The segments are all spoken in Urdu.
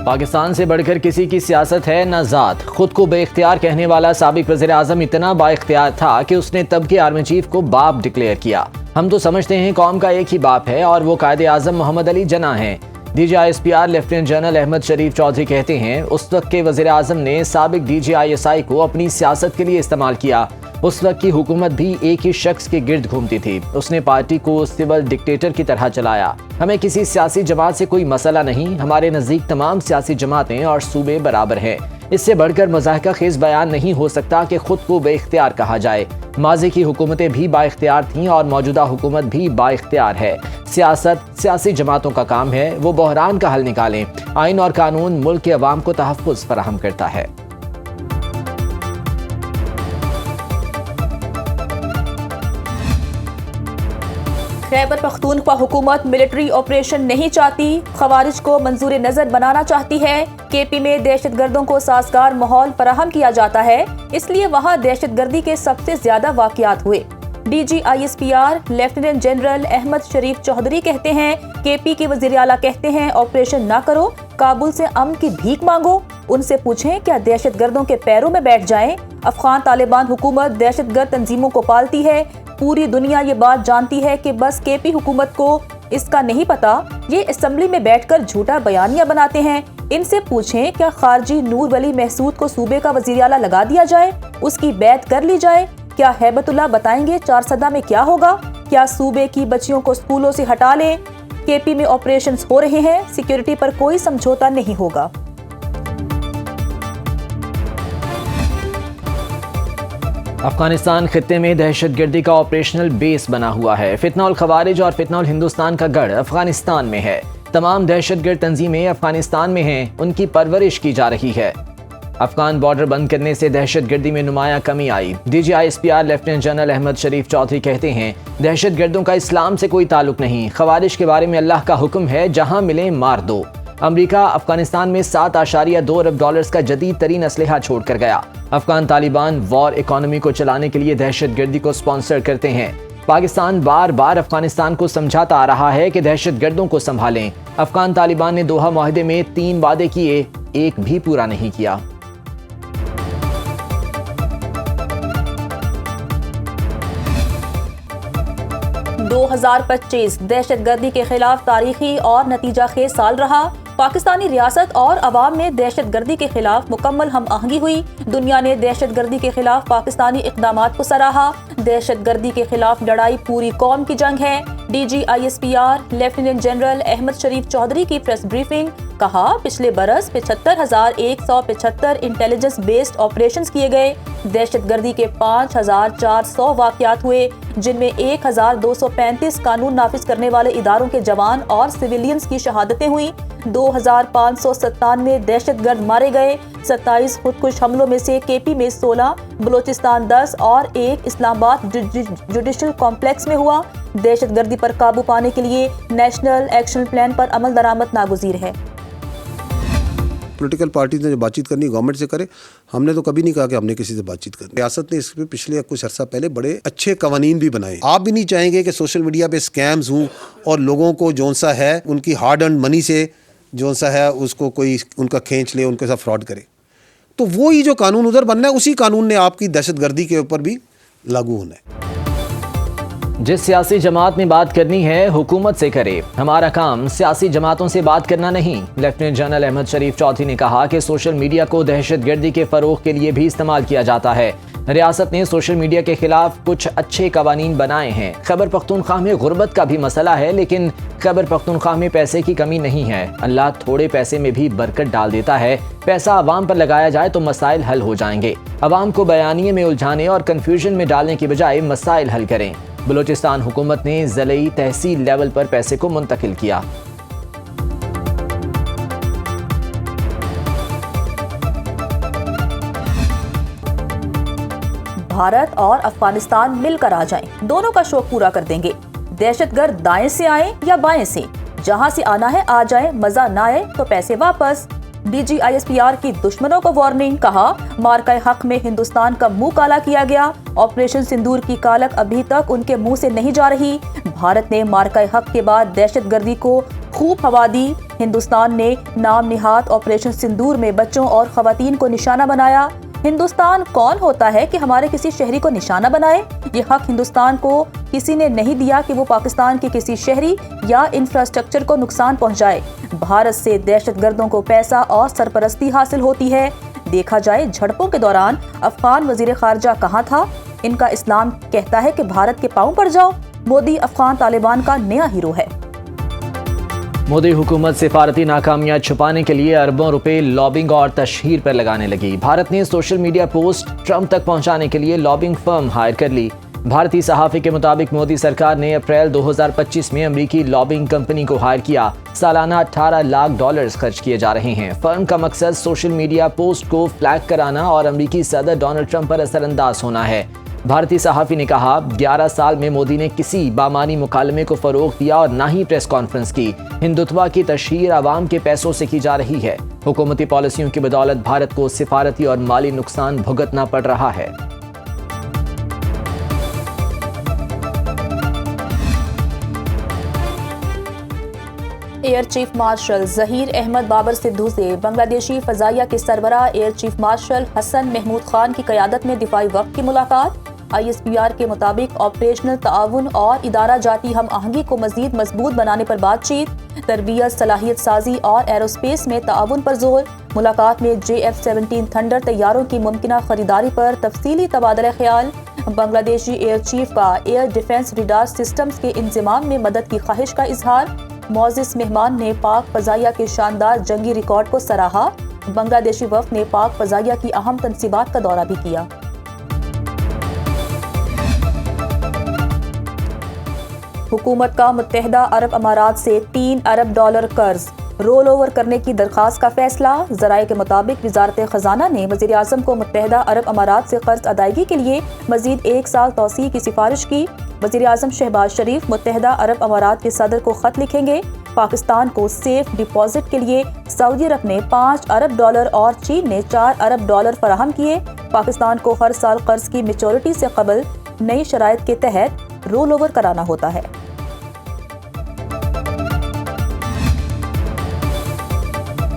پاکستان سے بڑھ کر کسی کی سیاست ہے نہ ذات. خود کو بے اختیار کہنے والا سابق وزیر اعظم اتنا با اختیار تھا کہ اس نے تب کے آرمی چیف کو باپ ڈکلیئر کیا. ہم تو سمجھتے ہیں قوم کا ایک ہی باپ ہے اور وہ قائد اعظم محمد علی جناح ہیں. D G I S P R lieutenant general Ahmed Sharif Chaudhry کہتے ہیں اس وقت کے وزیر اعظم نے سابق D G I S I کو اپنی سیاست کے لیے استعمال کیا. اس وقت کی حکومت بھی ایک ہی شخص کے گرد گھومتی تھی. اس نے پارٹی کو سول ڈکٹیٹر کی طرح چلایا. ہمیں کسی سیاسی جماعت سے کوئی مسئلہ نہیں. ہمارے نزدیک تمام سیاسی جماعتیں اور صوبے برابر ہیں. اس سے بڑھ کر مضحکہ خیز بیان نہیں ہو سکتا کہ خود کو بے اختیار کہا جائے. ماضی کی حکومتیں بھی با اختیار تھیں اور موجودہ حکومت بھی با اختیار ہے. سیاست سیاسی جماعتوں کا کام ہے. وہ بحران کا حل نکالیں. آئین اور قانون ملک کے عوام کو تحفظ فراہم کرتا ہے. خیبر پختونخوا حکومت ملٹری آپریشن نہیں چاہتی. خوارج کو منظور نظر بنانا چاہتی ہے. کے پی میں دہشت گردوں کو سازگار ماحول فراہم کیا جاتا ہے، اس لیے وہاں دہشت گردی کے سب سے زیادہ واقعات ہوئے. D G I S P R lieutenant general Ahmed Sharif Chaudhry کہتے ہیں کے پی کے وزیر اعلیٰ کہتے ہیں آپریشن نہ کرو، کابل سے امن کی بھیک مانگو. ان سے پوچھیں کیا دہشت گردوں کے پیروں میں بیٹھ جائیں. افغان طالبان حکومت دہشت گرد تنظیموں کو پالتی ہے. پوری دنیا یہ بات جانتی ہے کہ بس کے پی حکومت کو اس کا نہیں پتا. یہ اسمبلی میں بیٹھ کر جھوٹا بیانیہ بناتے ہیں. ان سے پوچھیں کیا خارجی نور ولی محسود کو صوبے کا وزیر اعلیٰ لگا دیا جائے، اس کی بیعت کر لی جائے. کیا ہیبت اللہ بتائیں گے چارسدہ میں کیا ہوگا؟ کیا صوبے کی بچیوں کو اسکولوں سے ہٹا لیں؟ کے پی میں آپریشنز ہو رہے ہیں، سیکیورٹی پر کوئی سمجھوتا نہیں ہوگا. افغانستان خطے میں دہشت گردی کا آپریشنل بیس بنا ہوا ہے. فتنہ الخوارج اور فتنہ الہندوستان کا گڑھ افغانستان میں ہے. تمام دہشت گرد تنظیمیں افغانستان میں ہیں، ان کی پرورش کی جا رہی ہے. افغان بارڈر بند کرنے سے دہشت گردی میں نمایاں کمی آئی. D G I S P R lieutenant general Ahmed Sharif Chaudhry کہتے ہیں دہشت گردوں کا اسلام سے کوئی تعلق نہیں. خوارج کے بارے میں اللہ کا حکم ہے جہاں ملیں مار دو. امریکہ افغانستان میں $7.2 ارب کا جدید ترین اسلحہ چھوڑ کر گیا. افغان طالبان وار اکانومی کو چلانے کے لیے دہشت گردی کو سپانسر کرتے ہیں. پاکستان بار بار افغانستان کو سمجھاتا آ رہا ہے کہ دہشت گردوں کو سنبھالیں. افغان طالبان نے دوحہ معاہدے میں 3 وعدے کیے، ایک بھی پورا نہیں کیا. دو 2025 دہشت گردی کے خلاف تاریخی اور نتیجہ خیز سال رہا. پاکستانی ریاست اور عوام میں دہشت گردی کے خلاف مکمل ہم آہنگی ہوئی. دنیا نے دہشت گردی کے خلاف پاکستانی اقدامات کو سراہا. دہشت گردی کے خلاف لڑائی پوری قوم کی جنگ ہے. D G I S P R lieutenant general Ahmed Sharif Chaudhry کی پریس بریفنگ. کہا پچھلے برس 75,175 انٹیلیجنس بیسڈ آپریشنز کیے گئے. دہشت گردی کے 5,400 واقعات ہوئے، جن میں 1,235 قانون نافذ کرنے والے اداروں کے جوان اور سویلینز کی شہادتیں ہوئیں. 2,597 دہشت گرد مارے گئے. 27 خودکش حملوں میں سے کے پی میں 16، بلوچستان 10 اور 1 اسلام آباد جوڈیشل کمپلیکس میں ہوا. دہشت گردی پر قابو پانے کے لیے نیشنل ایکشن پلان پر عمل درآمد ناگزیر ہے. پولیٹیکل پارٹیز نے جو بات چیت کرنی گورنمنٹ سے کرے. ہم نے تو کبھی نہیں کہا کہ ہم نے کسی سے بات چیت کرنی. ریاست نے اس پہ پچھلے کچھ عرصہ پہلے بڑے اچھے قوانین بھی بنائے. آپ بھی نہیں چاہیں گے کہ سوشل میڈیا پہ سکیمز ہوں اور لوگوں کو جون سا ہے ان کی ہارڈ ارنڈ منی سے جون سا ہے اس کو کوئی ان کا کھینچ لے، ان کے ساتھ فراڈ کرے. تو وہی جو قانون ادھر بننا ہے اسی قانون نے آپ کی دہشت گردی کے اوپر بھی لاگو ہونا ہے. جس سیاسی جماعت نے بات کرنی ہے حکومت سے کرے. ہمارا کام سیاسی جماعتوں سے بات کرنا نہیں. لیفٹیننٹ جنرل احمد شریف چودھری نے کہا کہ سوشل میڈیا کو دہشت گردی کے فروغ کے لیے بھی استعمال کیا جاتا ہے. ریاست نے سوشل میڈیا کے خلاف کچھ اچھے قوانین بنائے ہیں. خیبر پختونخوا میں غربت کا بھی مسئلہ ہے، لیکن خیبر پختونخوا میں پیسے کی کمی نہیں ہے. اللہ تھوڑے پیسے میں بھی برکت ڈال دیتا ہے. پیسہ عوام پر لگایا جائے تو مسائل حل ہو جائیں گے. عوام کو بیانیے میں الجھانے اور کنفیوژن میں ڈالنے کی بجائے مسائل حل کریں. بلوچستان حکومت نے ضلعی تحصیل لیول پر پیسے کو منتقل کیا. بھارت اور افغانستان مل کر آ جائیں، دونوں کا شوق پورا کر دیں گے. دہشت گرد دائیں سے آئیں یا بائیں سے، جہاں سے آنا ہے آ جائیں، مزہ نہ آئے تو پیسے واپس. DGISPR کی دشمنوں کو وارننگ، کہا مارکہ حق میں ہندوستان کا منہ کالا کیا گیا، آپریشن سندور کی کالک ابھی تک ان کے منہ سے نہیں جا رہی، بھارت نے مارکہ حق کے بعد دہشت گردی کو خوب ہوا دی، ہندوستان نے نام نہاد آپریشن سندور میں بچوں اور خواتین کو نشانہ بنایا، ہندوستان کون ہوتا ہے کہ ہمارے کسی شہری کو نشانہ بنائے؟ یہ حق ہندوستان کو کسی نے نہیں دیا کہ وہ پاکستان کے کسی شہری یا انفراسٹرکچر کو نقصان پہنچائے، بھارت سے دہشت گردوں کو پیسہ اور سرپرستی حاصل ہوتی ہے، دیکھا جائے جھڑپوں کے دوران افغان وزیر خارجہ کہاں تھا؟ ان کا اسلام کہتا ہے کہ بھارت کے پاؤں پڑ جاؤ، مودی افغان طالبان کا نیا ہیرو ہے۔ مودی حکومت سفارتی ناکامیاں چھپانے کے لیے اربوں روپے لابنگ اور تشہیر پر لگانے لگی، بھارت نے سوشل میڈیا پوسٹ ٹرمپ تک پہنچانے کے لیے لابنگ فرم ہائر کر لی، بھارتی صحافی کے مطابق مودی سرکار نے اپریل 2025 میں امریکی لابنگ کمپنی کو ہائر کیا، سالانہ $18 لاکھ خرچ کیے جا رہے ہیں، فرم کا مقصد سوشل میڈیا پوسٹ کو فلیگ کرانا اور امریکی صدر ڈونلڈ ٹرمپ پر اثر انداز ہونا ہے۔ بھارتی صحافی نے کہا 11 سال میں مودی نے کسی بامانی مکالمے کو فروغ دیا اور نہ ہی پریس کانفرنس کی، ہندوتوا کی تشہیر عوام کے پیسوں سے کی جا رہی ہے، حکومتی پالیسیوں کی بدولت بھارت کو سفارتی اور مالی نقصان بھگتنا پڑ رہا ہے۔ Air chief marshal Zaheer Ahmed Babar Sidhu سے بنگلہ دیشی فضائیہ کے سربراہ air chief marshal Hasan Mahmood Khan کی قیادت میں دفاعی وفد کی ملاقات، ISPR کے مطابق آپریشنل تعاون اور ادارہ جاتی ہم آہنگی کو مزید مضبوط بنانے پر بات چیت، تربیت، صلاحیت سازی اور ایروسپیس میں تعاون پر زور، ملاقات میں JF-17 تھنڈر طیاروں کی ممکنہ خریداری پر تفصیلی تبادلہ خیال، بنگلہ دیشی ایئر چیف کا ایئر ڈیفنس ریڈار سسٹمز کے انضمام میں مدد کی خواہش کا اظہار، معزز مہمان نے پاک فضائیہ کے شاندار جنگی ریکارڈ کو سراہا، بنگلہ دیشی وفد نے پاک فضائیہ کی اہم تنصیبات کا دورہ بھی کیا۔ حکومت کا متحدہ عرب امارات سے $3 ارب قرض رول اوور کرنے کی درخواست کا فیصلہ، ذرائع کے مطابق وزارت خزانہ نے وزیر اعظم کو متحدہ عرب امارات سے قرض ادائیگی کے لیے مزید 1 سال توسیع کی سفارش کی، وزیر اعظم شہباز شریف متحدہ عرب امارات کے صدر کو خط لکھیں گے، پاکستان کو سیف ڈپازٹ کے لیے سعودی عرب نے $5 ارب اور چین نے $4 ارب فراہم کیے، پاکستان کو ہر سال قرض کی میچورٹی سے قبل نئی شرائط کے تحت رول اوور کرانا ہوتا ہے۔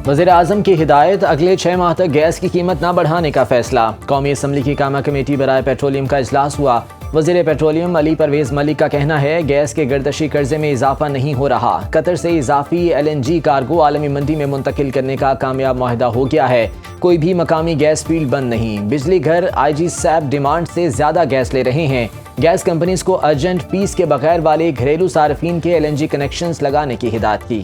وزیر اعظم کی ہدایت، اگلے 6 ماہ تک گیس کی قیمت نہ بڑھانے کا فیصلہ، قومی اسمبلی کی کامہ کمیٹی برائے پیٹرولیم کا اجلاس ہوا، وزیر پیٹرولیم علی پرویز ملک کا کہنا ہے گیس کے گردشی قرضے میں اضافہ نہیں ہو رہا، قطر سے اضافی LNG کارگو عالمی منڈی میں منتقل کرنے کا کامیاب معاہدہ ہو گیا ہے، کوئی بھی مقامی گیس فیلڈ بند نہیں، بجلی گھر IG سیپ ڈیمانڈ سے زیادہ گیس لے رہے ہیں، گیس کمپنیز کو ارجنٹ فیس کے بغیر والے گھریلو صارفین کے LNG کنیکشنز لگانے کی ہدایت کی۔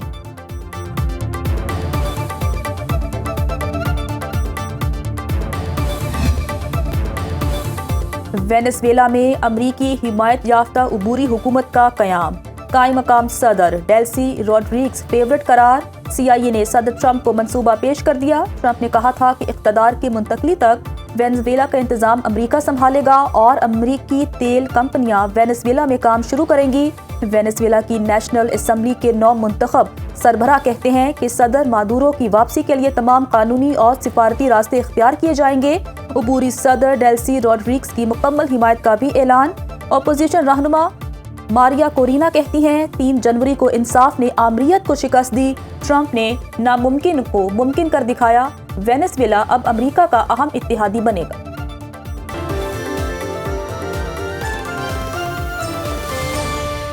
وینزویلا میں امریکی حمایت یافتہ عبوری حکومت کا قیام، قائم مقام صدر ڈیلسی روڈریگز فیورٹ قرار، CIA نے صدر ٹرمپ کو منصوبہ پیش کر دیا، ٹرمپ نے کہا تھا کہ اقتدار کی منتقلی تک وینزویلا کا انتظام امریکہ سنبھالے گا اور امریکی تیل کمپنیاں وینزویلا میں کام شروع کریں گی۔ وینزویلا کی نیشنل اسمبلی کے 9 منتخب سربراہ کہتے ہیں کہ صدر مادورو کی واپسی کے لیے تمام قانونی اور سفارتی راستے اختیار کیے جائیں گے، عبوری صدر ڈیلسی روڈریگز کی مکمل حمایت کا بھی اعلان، اپوزیشن رہنما ماریا کورینا کہتی ہیں 3 جنوری کو انصاف نے آمریت کو شکست دی، ٹرمپ نے ناممکن کو ممکن کر دکھایا، وینزویلا اب امریکہ کا اہم اتحادی بنے گا۔